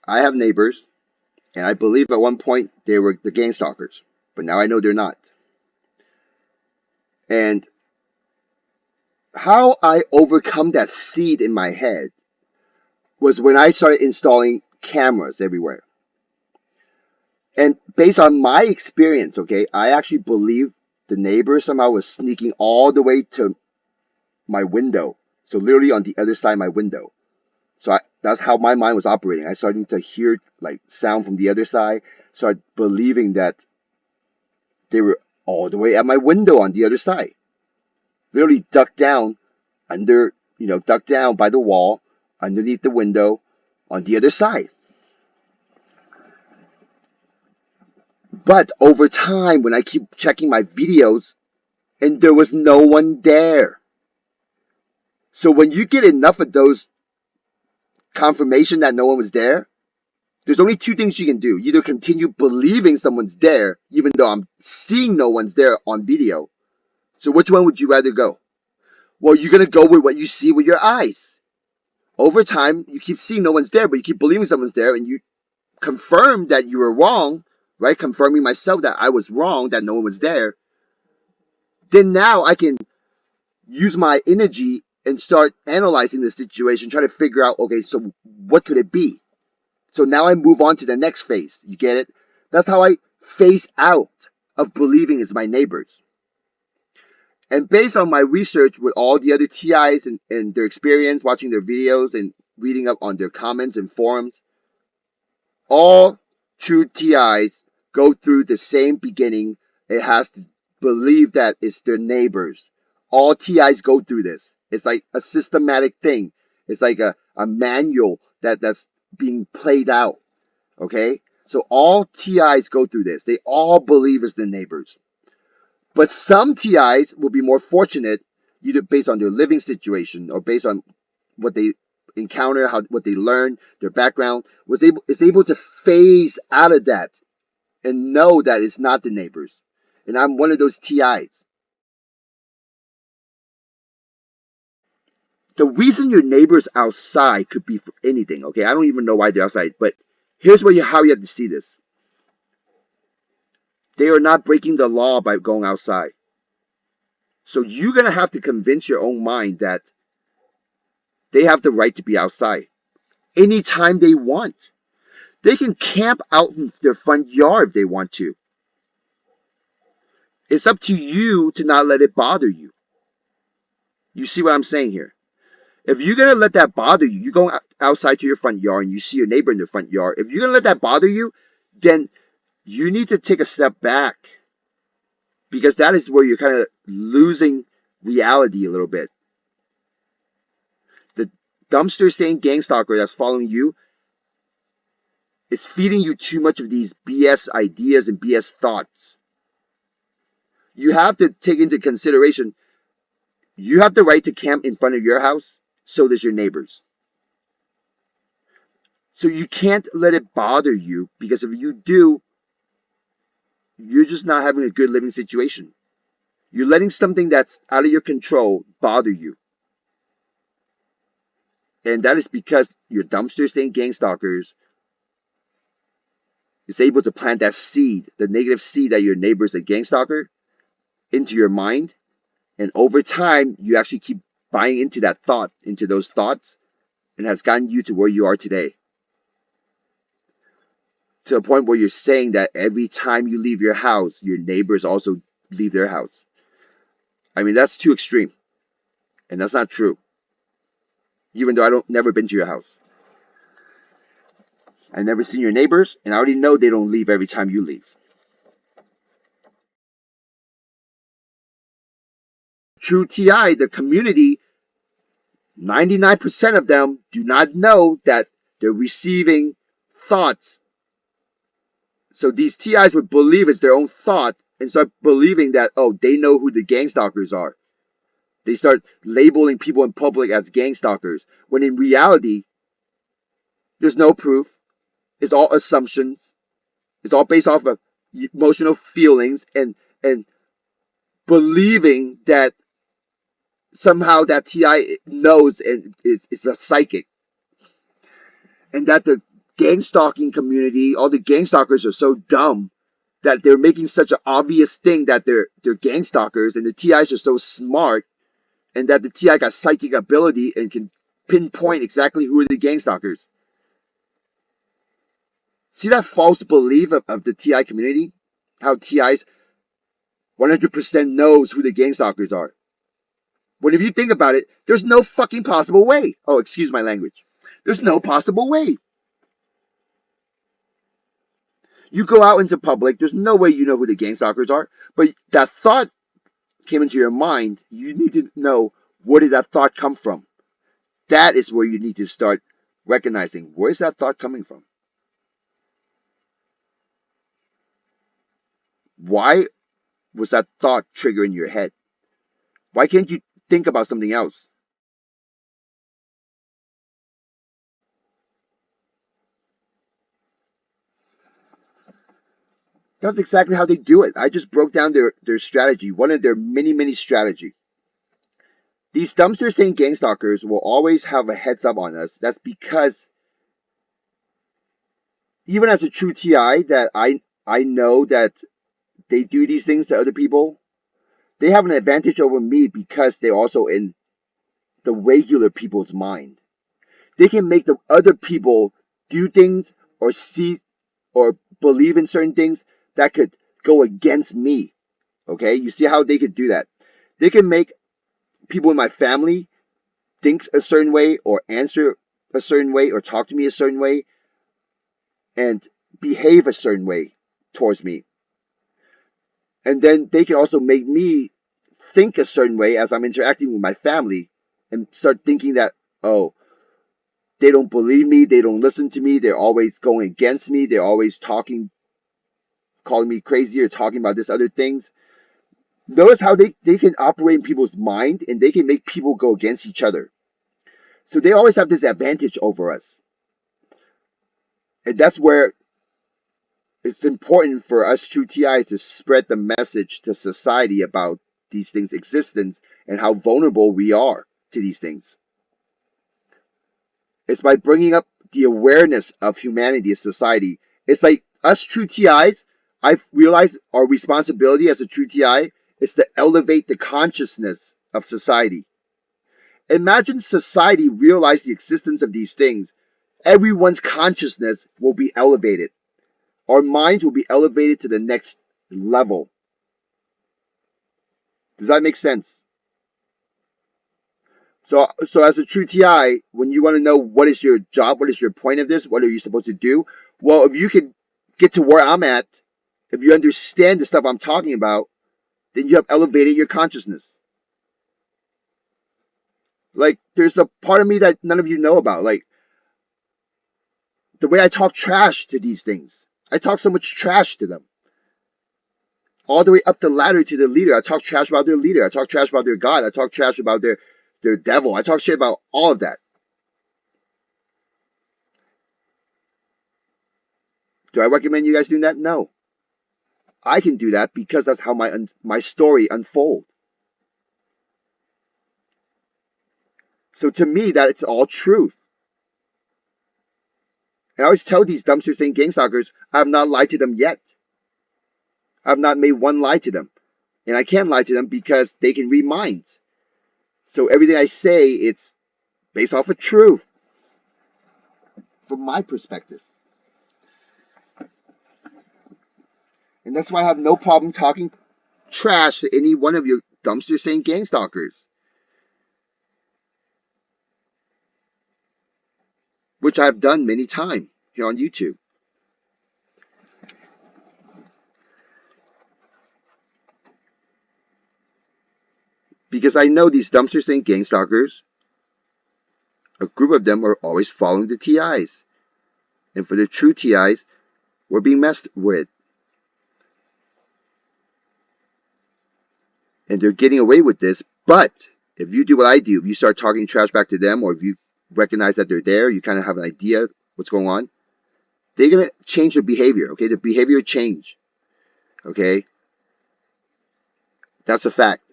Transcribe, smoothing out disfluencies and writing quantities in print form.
I have neighbors, and I believe at one point they were the gang stalkers, but now I know they're not. And how I overcome that seed in my head was when I started installing cameras everywhere. And based on my experience, okay, I actually believe the neighbor somehow was sneaking all the way to my window. So literally on the other side of my window. That's how my mind was operating. I started to hear like sound from the other side. Started believing that they were all the way at my window on the other side. Literally ducked down under, ducked down by the wall underneath the window on the other side. But over time, when I keep checking my videos, and there was no one there. So when you get enough of those confirmation that no one was there, there's only two things you can do. You either continue believing someone's there, even though I'm seeing no one's there on video. So which one would you rather go? Well, you're going to go with what you see with your eyes. Over time, you keep seeing no one's there, but you keep believing someone's there, and you confirm that you were wrong, right? Confirming myself that I was wrong, that no one was there. Then now I can use my energy and start analyzing the situation, try to figure out, okay, so what could it be? So now I move on to the next phase. You get it? That's how I phase out of believing it's my neighbors. And based on my research with all the other TIs and their experience, watching their videos and reading up on their comments and forums, all true TIs go through the same beginning. It has to believe that it's their neighbors. All TIs go through this. It's like a systematic thing. It's like a manual that's being played out. Okay? So all TIs go through this. They all believe it's the neighbors. But some TIs will be more fortunate, either based on their living situation or based on what they encounter, what they learn, their background, is able to phase out of that and know that it's not the neighbors. And I'm one of those TIs. The reason your neighbor's outside could be for anything, okay? I don't even know why they're outside, but here's how you have to see this. They are not breaking the law by going outside. So you're going to have to convince your own mind that they have the right to be outside anytime they want. They can camp out in their front yard if they want to. It's up to you to not let it bother you. You see what I'm saying here? If you're going to let that bother you, you go outside to your front yard and you see your neighbor in the front yard. If you're going to let that bother you, then you need to take a step back, because that is where you're kind of losing reality a little bit. The dumpster staying gang stalker that's following you is feeding you too much of these BS ideas and BS thoughts. You have to take into consideration, you have the right to camp in front of your house, so does your neighbors. So you can't let it bother you, because if you do, you're just not having a good living situation. You're letting something that's out of your control bother you. And that is because your dumpster staying gang stalkers is able to plant that seed, the negative seed that your neighbor's a gang stalker, into your mind. And over time, you actually keep buying into that thought, into those thoughts, and has gotten you to where you are today. To a point where you're saying that every time you leave your house, your neighbors also leave their house. I mean, that's too extreme. And that's not true. Even though never been to your house. I've never seen your neighbors, and I already know they don't leave every time you leave. True TI, the community, 99% of them do not know that they're receiving thoughts. So these TIs would believe it's their own thought and start believing that, oh, they know who the gang stalkers are. They start labeling people in public as gang stalkers, when in reality, there's no proof. It's all assumptions. It's all based off of emotional feelings and believing that somehow that TI knows and is a psychic. And that the gang stalking community, all the gang stalkers are so dumb that they're making such an obvious thing that they're gang stalkers, and the TIs are so smart, and that the TI got psychic ability and can pinpoint exactly who are the gang stalkers. See that false belief of the TI community? How TIs 100% knows who the gang stalkers are. When if you think about it, there's no fucking possible way. Oh, excuse my language. There's no possible way. You go out into public, there's no way you know who the gang stalkers are, but that thought came into your mind. You need to know, where did that thought come from? That is where you need to start recognizing, where's that thought coming from? Why was that thought trigger in your head? Why can't you think about something else? That's exactly how they do it. I just broke down their strategy, one of their many strategy. These dumpster saying gang stalkers will always have a heads up on us. That's because even as a true TI, that I know that they do these things to other people. They have an advantage over me because they're also in the regular people's mind. They can make the other people do things or see or believe in certain things that could go against me. Okay, you see how they could do that? They can make people in my family think a certain way or answer a certain way or talk to me a certain way and behave a certain way towards me. And then they can also make me think a certain way as I'm interacting with my family and start thinking that, oh, they don't believe me, they don't listen to me, they're always going against me, they're always talking, calling me crazy or talking about this other things. Notice how they can operate in people's mind and they can make people go against each other. So they always have this advantage over us. And that's where it's important for us true TIs to spread the message to society about these things' existence and how vulnerable we are to these things. It's by bringing up the awareness of humanity as society. It's like us true TIs, I've realized our responsibility as a true TI is to elevate the consciousness of society. Imagine society realized the existence of these things. Everyone's consciousness will be elevated. Our minds will be elevated to the next level. Does that make sense? So as a true TI, when you want to know what is your job, what is your point of this, what are you supposed to do? Well, if you can get to where I'm at, if you understand the stuff I'm talking about, then you have elevated your consciousness. Like, there's a part of me that none of you know about. Like, the way I talk trash to these things. I talk so much trash to them. All the way up the ladder to the leader. I talk trash about their leader. I talk trash about their God. I talk trash about their devil. I talk shit about all of that. Do I recommend you guys doing that? No. I can do that because that's how my story unfolds. So to me, that it's all truth. And I always tell these dumpster saying gang stalkers, I have not lied to them yet. I have not made one lie to them. And I can't lie to them because they can read minds. So everything I say, it's based off of truth. From my perspective. And that's why I have no problem talking trash to any one of your dumpster saying gang stalkers. Which I've done many times here on YouTube. Because I know these dumpster saying gang stalkers, a group of them are always following the TIs. And for the true TIs, we're being messed with. And they're getting away with this. But if you do what I do, if you start talking trash back to them, or if you recognize that they're there, you kind of have an idea what's going on, they're going to change their behavior. Okay, the behavior change. Okay, that's a fact.